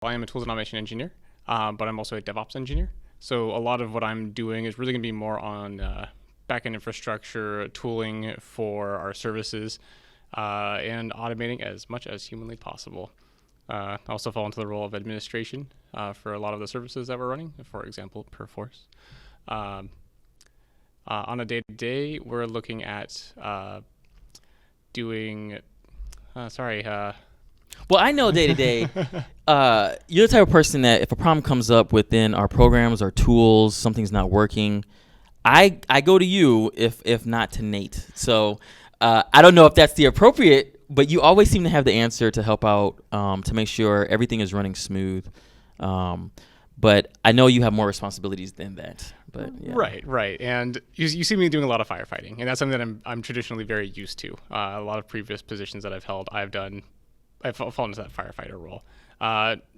I am a tools and automation engineer, but I'm also a DevOps engineer. So a lot of what I'm doing is really going to be more on backend infrastructure, tooling for our services, and automating as much as humanly possible. I also fall into the role of administration for a lot of the services that we're running, for example, Perforce. On a day-to-day, we're looking at doing, Well, I know day to day, you're the type of person that if a problem comes up within our programs, our tools, something's not working, I go to you if not to Nate. So I don't know if that's the appropriate, but you always seem to have the answer to help out to make sure everything is running smooth. But I know you have more responsibilities than that. But yeah. Right. And you see me doing a lot of firefighting, and that's something that I'm traditionally very used to. A lot of previous positions that I've held, I've fallen into that firefighter role.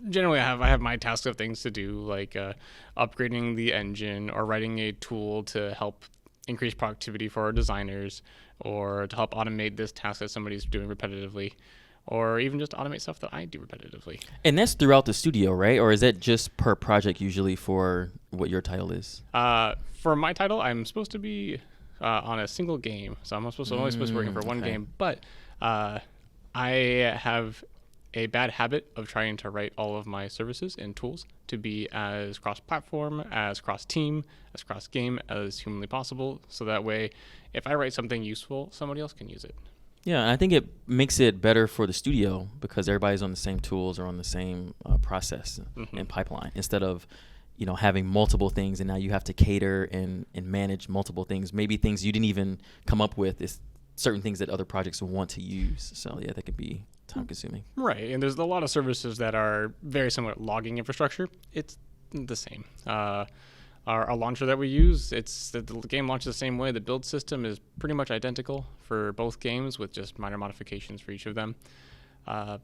Generally, I have my tasks of things to do, like upgrading the engine or writing a tool to help increase productivity for our designers, or to help automate this task that somebody's doing repetitively, or even just automate stuff that I do repetitively. And that's throughout the studio, right? Or is that just per project usually for what your title is? For my title, I'm supposed to be on a single game, so I'm only supposed to be working for one game. But I have a bad habit of trying to write all of my services and tools to be as cross-platform, as cross-team, as cross-game as humanly possible. So that way, if I write something useful, somebody else can use it. Yeah, and I think it makes it better for the studio because everybody's on the same tools or on the same process and pipeline instead of having multiple things, and now you have to cater and manage multiple things. Maybe things you didn't even come up with is certain things that other projects want to use. So yeah, that could be time consuming. Right, and there's a lot of services that are very similar. Logging infrastructure, it's the same. Our launcher that we use, the game launches the same way. The build system is pretty much identical for both games with just minor modifications for each of them. Are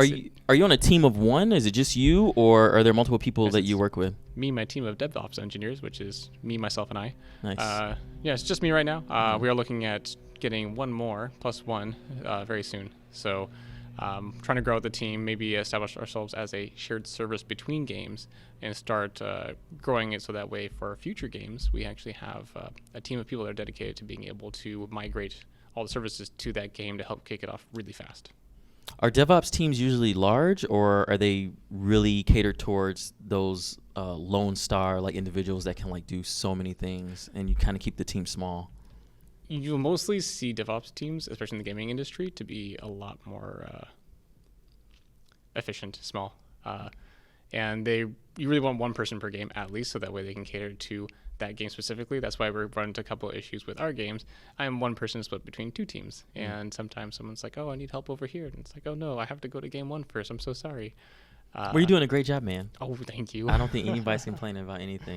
you on a team of one? Is it just you, or are there multiple people that you work with? Me, my team of DevOps engineers, which is me, myself, and I. Nice. It's just me right now. We are looking at getting one more plus one very soon. So trying to grow out the team, maybe establish ourselves as a shared service between games and start growing it so that way for future games, we actually have a team of people that are dedicated to being able to migrate all the services to that game to help kick it off really fast. Are DevOps teams usually large, or are they really catered towards those lone star like individuals that can do so many things, and you kind of keep the team small? You'll mostly see DevOps teams, especially in the gaming industry, to be a lot more efficient, small. And you really want one person per game at least, so that way they can cater to that game specifically. That's why we run into a couple of issues with our games. I'm one person split between two teams, and sometimes someone's like, "Oh, I need help over here," and it's like, "Oh no, I have to go to game one first. I'm so sorry." Well, you're doing a great job, man. Oh, thank you. I don't think anybody's complaining about anything.